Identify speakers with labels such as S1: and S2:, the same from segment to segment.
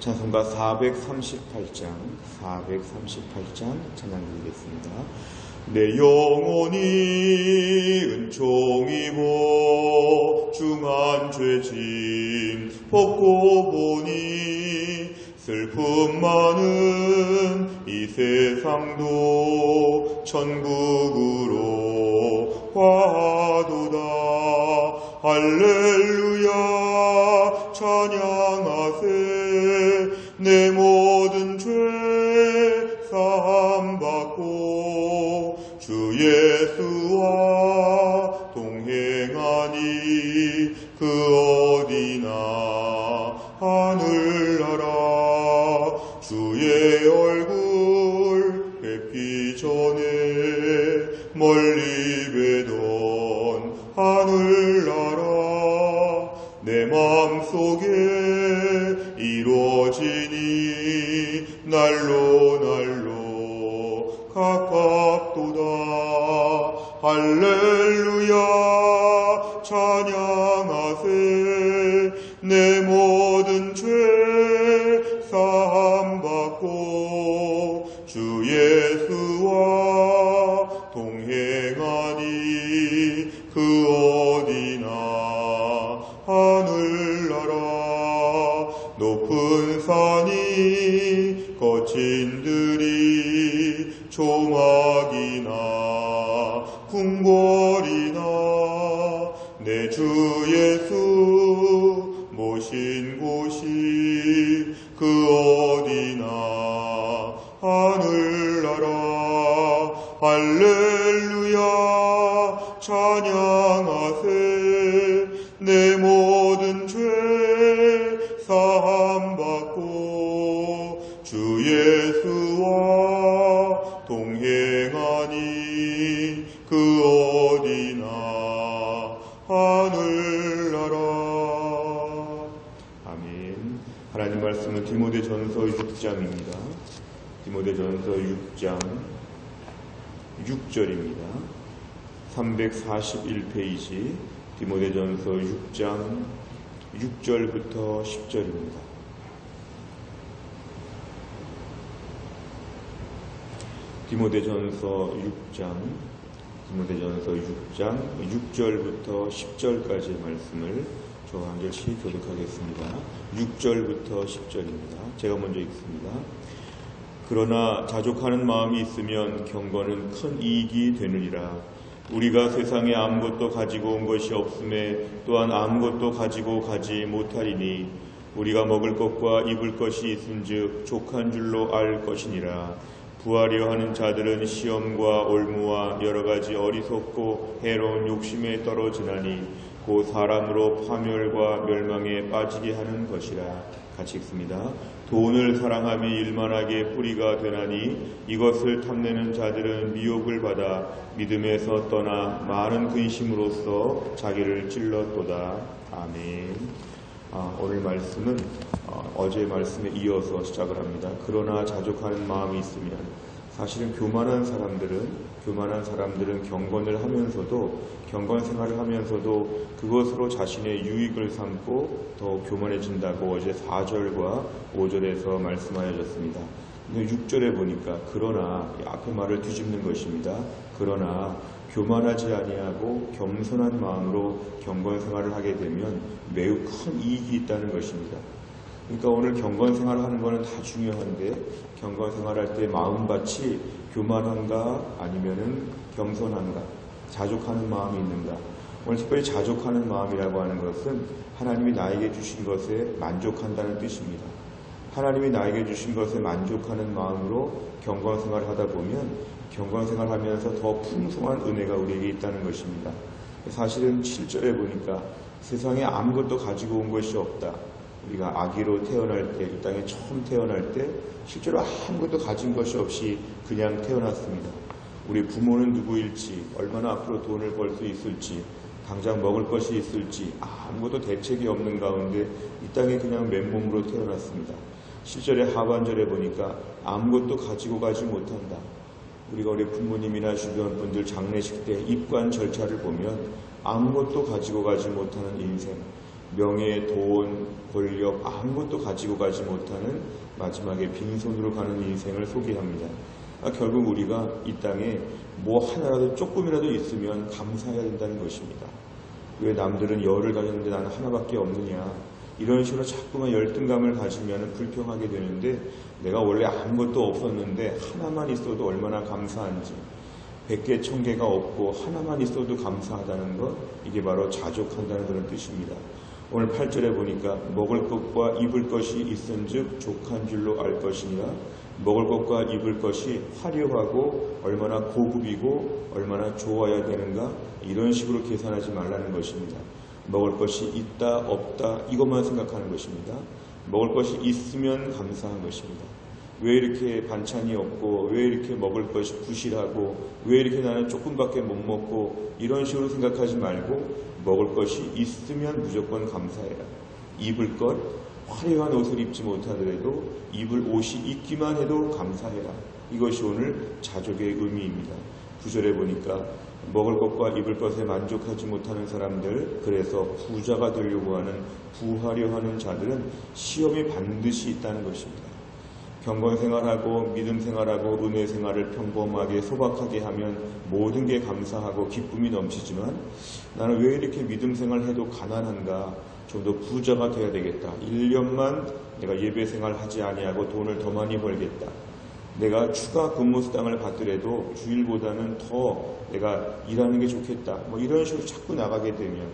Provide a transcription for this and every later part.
S1: 찬송가 438장 찬양 드리겠습니다. 내 영혼이 은총 입어 중한 죄짐 벗고 보니 슬픔 많은 이 세상도 천국으로 화도다. 할렐루야 찬양하세. 내 모든 죄 사함받고 주 예수와 동행하니 그 어디나 하늘나라. 주의 얼굴 뵙기 전에 멀리 뵈던 하늘나라. 내 맘속에 이루어지니 날로 가깝도다. 할렐루야 찬양하세. 내 모든 죄 사함받고 주 예수와 동행하니 그 어디나 하늘나라. 높은 산이 거친 들이 조막이나 궁궐이나 내 주 예수 모신 곳이 그 어디나 하늘나라. 할렐루야 찬양하세. 내 모든 죄 사함받고 주 예수와 동행하니 그 어디나 하늘나라. 아멘. 하나님 말씀은 디모데전서 6장입니다. 디모데전서 6장 6절입니다. 341페이지 디모데전서 6장 6절부터 10절입니다. 디모데전서 6장 6절부터 10절까지의 말씀을 저 한 절씩 교독하겠습니다. 6절부터 10절입니다. 제가 먼저 읽습니다. 그러나 자족하는 마음이 있으면 경건은 큰 이익이 되느니라. 우리가 세상에 아무것도 가지고 온 것이 없음에 또한 아무것도 가지고 가지 못하리니 우리가 먹을 것과 입을 것이 있은즉 족한 줄로 알 것이니라. 부하려 하는 자들은 시험과 올무와 여러가지 어리석고 해로운 욕심에 떨어지나니 곧 사람으로 파멸과 멸망에 빠지게 하는 것이라. 같이 읽습니다. 돈을 사랑함이 일만하게 뿌리가 되나니 이것을 탐내는 자들은 미혹을 받아 믿음에서 떠나 많은 근심으로써 자기를 찔렀도다. 아멘. 오늘 말씀은 어제 말씀에 이어서 시작을 합니다. 그러나 자족하는 마음이 있으면, 사실은 교만한 사람들은 경건 생활을 하면서도 그것으로 자신의 유익을 삼고 더 교만해진다고 어제 4절과 5절에서 말씀하여졌습니다. 근데 6절에 보니까 그러나, 앞에 말을 뒤집는 것입니다. 그러나 교만하지 아니하고 겸손한 마음으로 경건 생활을 하게 되면 매우 큰 이익이 있다는 것입니다. 그러니까 오늘 경건 생활을 하는 것은 다 중요한데, 경건 생활할 때 마음밭이 교만한가 아니면은 겸손한가, 자족하는 마음이 있는가. 오늘 특별히 자족하는 마음이라고 하는 것은 하나님이 나에게 주신 것에 만족한다는 뜻입니다. 하나님이 나에게 주신 것에 만족하는 마음으로 경건 생활을 하다 보면 경건 생활하면서 더 풍성한 은혜가 우리에게 있다는 것입니다. 사실은 7절에 보니까 세상에 아무것도 가지고 온 것이 없다. 우리가 아기로 태어날 때, 이 땅에 처음 태어날 때 실제로 아무것도 가진 것이 없이 그냥 태어났습니다. 우리 부모는 누구일지, 얼마나 앞으로 돈을 벌 수 있을지, 당장 먹을 것이 있을지 아무것도 대책이 없는 가운데 이 땅에 그냥 맨몸으로 태어났습니다. 7절의 하반절에 보니까 아무것도 가지고 가지 못한다. 우리가 우리 부모님이나 주변 분들 장례식 때 입관 절차를 보면 아무것도 가지고 가지 못하는 인생, 명예, 돈, 권력 아무것도 가지고 가지 못하는 마지막에 빈손으로 가는 인생을 소개합니다. 결국 우리가 이 땅에 뭐 하나라도 조금이라도 있으면 감사해야 된다는 것입니다. 왜 남들은 열을 가졌는데 나는 하나밖에 없느냐, 이런 식으로 자꾸만 열등감을 가지면 불평하게 되는데, 내가 원래 아무것도 없었는데 하나만 있어도 얼마나 감사한지, 100개, 1000개가 없고 하나만 있어도 감사하다는 것, 이게 바로 자족한다는 그런 뜻입니다. 오늘 8절에 보니까 먹을 것과 입을 것이 있은즉 족한 줄로 알 것이니라. 먹을 것과 입을 것이 화려하고 얼마나 고급이고 얼마나 좋아야 되는가, 이런 식으로 계산하지 말라는 것입니다. 먹을 것이 있다 없다 이것만 생각하는 것입니다. 먹을 것이 있으면 감사한 것입니다. 왜 이렇게 반찬이 없고, 왜 이렇게 먹을 것이 부실하고, 왜 이렇게 나는 조금밖에 못 먹고, 이런 식으로 생각하지 말고 먹을 것이 있으면 무조건 감사해라. 입을 것, 화려한 옷을 입지 못하더라도 입을 옷이 있기만 해도 감사해라. 이것이 오늘 자족의 의미입니다. 9절에 보니까 먹을 것과 입을 것에 만족하지 못하는 사람들, 그래서 부자가 되려고 하는, 부하려 하는 자들은 시험이 반드시 있다는 것입니다. 경건 생활하고 믿음 생활하고 은혜 생활을 평범하게 소박하게 하면 모든 게 감사하고 기쁨이 넘치지만, 나는 왜 이렇게 믿음 생활해도 가난한가, 좀 더 부자가 돼야 되겠다, 1년만 내가 예배 생활하지 아니하고 돈을 더 많이 벌겠다, 내가 추가 근무 수당을 받더라도 주일보다는 더 내가 일하는 게 좋겠다, 뭐 이런 식으로 자꾸 나가게 되면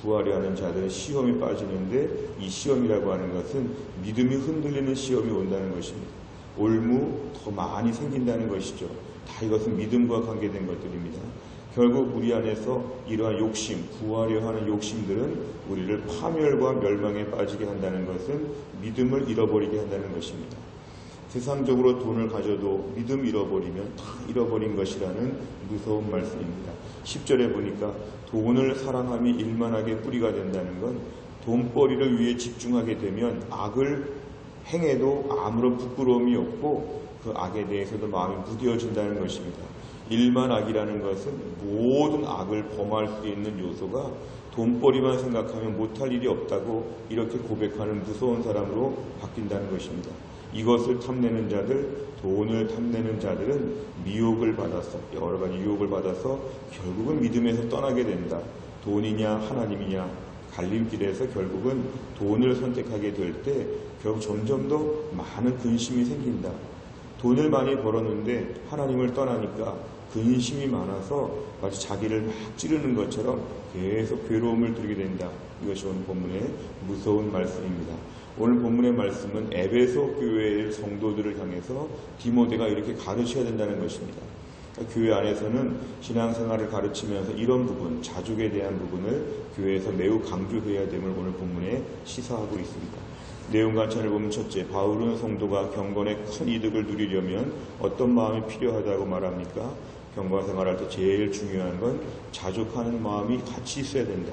S1: 부하려 하는 자들은 시험이 빠지는데, 이 시험이라고 하는 것은 믿음이 흔들리는 시험이 온다는 것입니다. 올무 더 많이 생긴다는 것이죠. 다 이것은 믿음과 관계된 것들입니다. 결국 우리 안에서 이러한 욕심, 부하려 하는 욕심들은 우리를 파멸과 멸망에 빠지게 한다는 것은 믿음을 잃어버리게 한다는 것입니다. 세상적으로 돈을 가져도 믿음 잃어버리면 다 잃어버린 것이라는 무서운 말씀입니다. 10절에 보니까 돈을 사랑함이 일만하게 뿌리가 된다는 건, 돈벌이를 위해 집중하게 되면 악을 행해도 아무런 부끄러움이 없고 그 악에 대해서도 마음이 무뎌진다는 것입니다. 일만악이라는 것은 모든 악을 범할 수 있는 요소가 돈벌이만 생각하면 못할 일이 없다고 이렇게 고백하는 무서운 사람으로 바뀐다는 것입니다. 이것을 탐내는 자들, 돈을 탐내는 자들은 미혹을 받아서, 여러 가지 유혹을 받아서 결국은 믿음에서 떠나게 된다. 돈이냐 하나님이냐 갈림길에서 결국은 돈을 선택하게 될 때 결국 점점 더 많은 근심이 생긴다. 돈을 많이 벌었는데 하나님을 떠나니까 근심이 많아서 마치 자기를 막 찌르는 것처럼 계속 괴로움을 들게 된다. 이것이 오늘 본문의 무서운 말씀입니다. 오늘 본문의 말씀은 에베소 교회의 성도들을 향해서 디모데가 이렇게 가르쳐야 된다는 것입니다. 교회 안에서는 신앙생활을 가르치면서 이런 부분, 자족에 대한 부분을 교회에서 매우 강조해야 됨을 오늘 본문에 시사하고 있습니다. 내용 관찰을 보면, 첫째, 바울은 성도가 경건의 큰 이득을 누리려면 어떤 마음이 필요하다고 말합니까? 경건 생활할 때 제일 중요한 건 자족하는 마음이 같이 있어야 된다.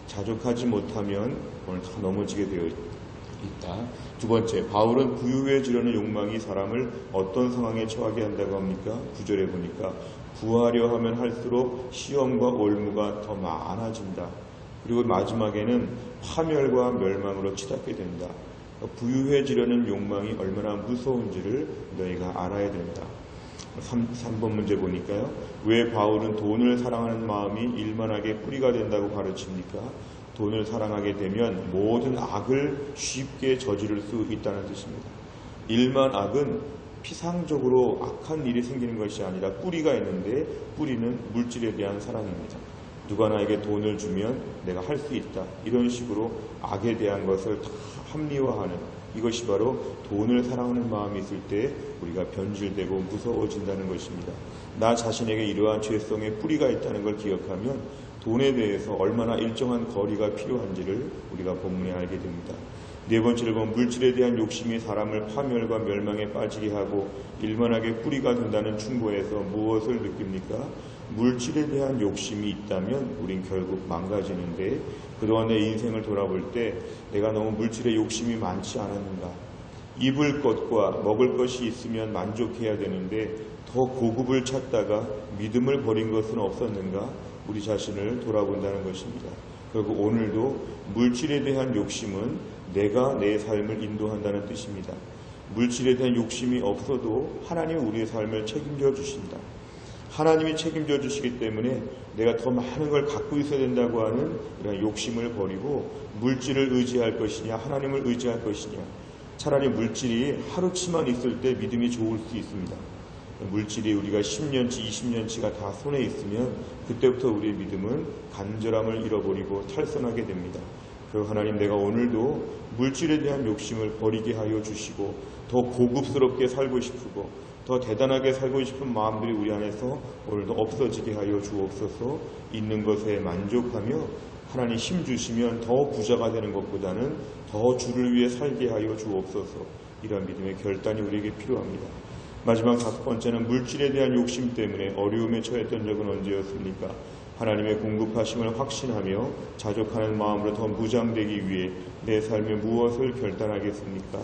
S1: 자족하지 못하면 오늘 다 넘어지게 되어 있다. 두 번째, 바울은 부유해지려는 욕망이 사람을 어떤 상황에 처하게 한다고 합니까? 9절에 보니까 부하려 하면 할수록 시험과 올무가 더 많아진다. 그리고 마지막에는 파멸과 멸망으로 치닫게 된다. 부유해지려는 욕망이 얼마나 무서운지를 너희가 알아야 된다. 3번 문제 보니까요. 왜 바울은 돈을 사랑하는 마음이 일만하게 뿌리가 된다고 가르칩니까? 돈을 사랑하게 되면 모든 악을 쉽게 저지를 수 있다는 뜻입니다. 일만악은 피상적으로 악한 일이 생기는 것이 아니라 뿌리가 있는데, 뿌리는 물질에 대한 사랑입니다. 누가 나에게 돈을 주면 내가 할 수 있다, 이런 식으로 악에 대한 것을 다 합리화하는, 이것이 바로 돈을 사랑하는 마음이 있을 때 우리가 변질되고 무서워진다는 것입니다. 나 자신에게 이러한 죄성의 뿌리가 있다는 걸 기억하면 돈에 대해서 얼마나 일정한 거리가 필요한지를 우리가 본문에 알게 됩니다. 네 번째로 보면 물질에 대한 욕심이 사람을 파멸과 멸망에 빠지게 하고 일만하게 뿌리가 된다는 충고에서 무엇을 느낍니까? 물질에 대한 욕심이 있다면 우린 결국 망가지는데, 그동안 내 인생을 돌아볼 때 내가 너무 물질에 욕심이 많지 않았는가? 입을 것과 먹을 것이 있으면 만족해야 되는데 더 고급을 찾다가 믿음을 버린 것은 없었는가? 우리 자신을 돌아본다는 것입니다. 그리고 오늘도 물질에 대한 욕심은 내가 내 삶을 인도한다는 뜻입니다. 물질에 대한 욕심이 없어도 하나님은 우리의 삶을 책임져 주신다. 하나님이 책임져 주시기 때문에 내가 더 많은 걸 갖고 있어야 된다고 하는 이런 욕심을 버리고 물질을 의지할 것이냐 하나님을 의지할 것이냐. 차라리 물질이 하루치만 있을 때 믿음이 좋을 수 있습니다. 물질이 우리가 10년치 20년치가 다 손에 있으면 그때부터 우리의 믿음은 간절함을 잃어버리고 탈선하게 됩니다. 그리고 하나님, 내가 오늘도 물질에 대한 욕심을 버리게 하여 주시고 더 고급스럽게 살고 싶고 더 대단하게 살고 싶은 마음들이 우리 안에서 오늘도 없어지게 하여 주옵소서. 있는 것에 만족하며 하나님 힘 주시면 더 부자가 되는 것보다는 더 주를 위해 살게 하여 주옵소서. 이런 믿음의 결단이 우리에게 필요합니다. 마지막 5번째는 물질에 대한 욕심 때문에 어려움에 처했던 적은 언제였습니까? 하나님의 공급하심을 확신하며 자족하는 마음으로 더 무장되기 위해 내 삶에 무엇을 결단하겠습니까?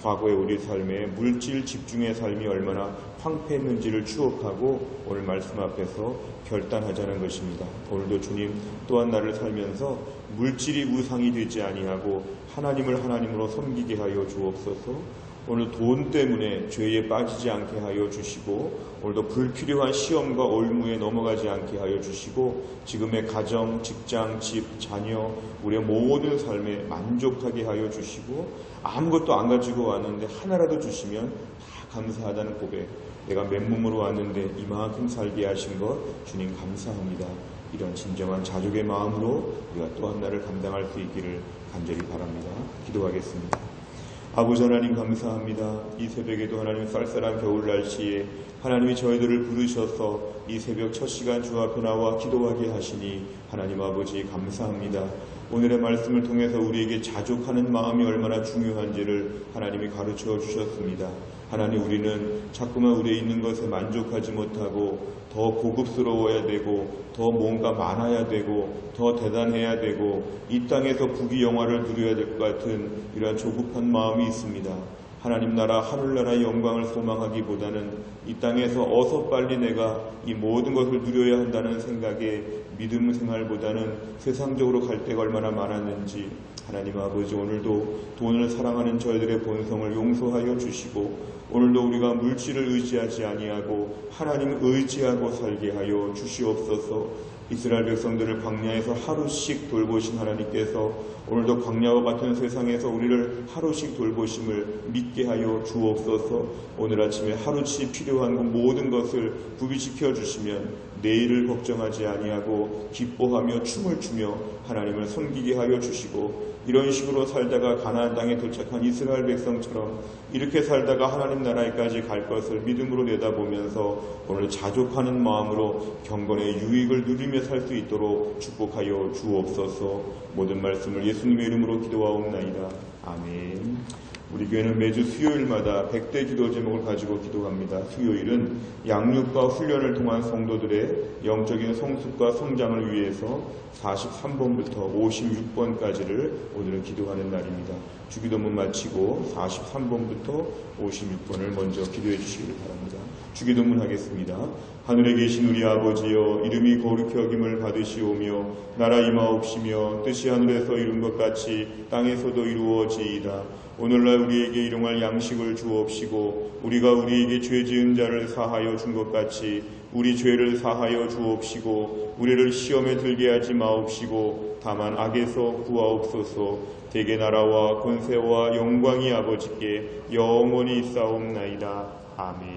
S1: 과거의 우리 삶에 물질 집중의 삶이 얼마나 황폐했는지를 추억하고 오늘 말씀 앞에서 결단하자는 것입니다. 오늘도 주님 또한 나를 살면서 물질이 우상이 되지 아니하고 하나님을 하나님으로 섬기게 하여 주옵소서. 오늘 돈 때문에 죄에 빠지지 않게 하여 주시고 오늘도 불필요한 시험과 올무에 넘어가지 않게 하여 주시고 지금의 가정, 직장, 집, 자녀 우리의 모든 삶에 만족하게 하여 주시고 아무것도 안 가지고 왔는데 하나라도 주시면 다 감사하다는 고백. 내가 맨몸으로 왔는데 이만큼 살게 하신 것 주님 감사합니다. 이런 진정한 자족의 마음으로 우리가 또 한 날을 감당할 수 있기를 간절히 바랍니다. 기도하겠습니다. 아버지 하나님 감사합니다. 이 새벽에도 하나님 쌀쌀한 겨울 날씨에 하나님이 저희들을 부르셔서 이 새벽 첫 시간 주 앞에 나와 기도하게 하시니 하나님 아버지 감사합니다. 오늘의 말씀을 통해서 우리에게 자족하는 마음이 얼마나 중요한지를 하나님이 가르쳐 주셨습니다. 하나님, 우리는 자꾸만 우리의 있는 것에 만족하지 못하고 더 고급스러워야 되고 더 뭔가 많아야 되고 더 대단해야 되고 이 땅에서 부귀영화를 누려야 될 것 같은 이러한 조급한 마음이 있습니다. 하나님 나라 하늘나라의 영광을 소망하기보다는 이 땅에서 어서 빨리 내가 이 모든 것을 누려야 한다는 생각에 믿음 생활보다는 세상적으로 갈 데가 얼마나 많았는지 하나님 아버지, 오늘도 돈을 사랑하는 저희들의 본성을 용서하여 주시고 오늘도 우리가 물질을 의지하지 아니하고 하나님을 의지하고 살게 하여 주시옵소서. 이스라엘 백성들을 광야에서 하루씩 돌보신 하나님께서 오늘도 광야와 같은 세상에서 우리를 하루씩 돌보심을 믿게 하여 주옵소서. 오늘 아침에 하루치 필요한 모든 것을 구비시켜 주시면 내일을 걱정하지 아니하고 기뻐하며 춤을 추며 하나님을 섬기게 하여 주시고 이런 식으로 살다가 가나안 땅에 도착한 이스라엘 백성처럼 이렇게 살다가 하나님 나라에까지 갈 것을 믿음으로 내다보면서 오늘 자족하는 마음으로 경건의 유익을 누리며 살 수 있도록 축복하여 주옵소서. 모든 말씀을 예수님의 이름으로 기도하옵나이다. 아멘. 우리 교회는 매주 수요일마다 100대 기도 제목을 가지고 기도합니다. 수요일은 양육과 훈련을 통한 성도들의 영적인 성숙과 성장을 위해서 43번부터 56번까지를 오늘은 기도하는 날입니다. 주기도문 마치고 43번부터 56번을 먼저 기도해 주시기 바랍니다. 주기도문 하겠습니다. 하늘에 계신 우리 아버지여, 이름이 거룩히 여김을 받으시오며 나라 임하옵시며 뜻이 하늘에서 이룬 것 같이 땅에서도 이루어지이다. 오늘날 우리에게 일용할 양식을 주옵시고 우리가 우리에게 죄 지은 자를 사하여 준 것 같이 우리 죄를 사하여 주옵시고 우리를 시험에 들게 하지 마옵시고 다만 악에서 구하옵소서. 대개 나라와 권세와 영광이 아버지께 영원히 있사옵나이다. 아멘.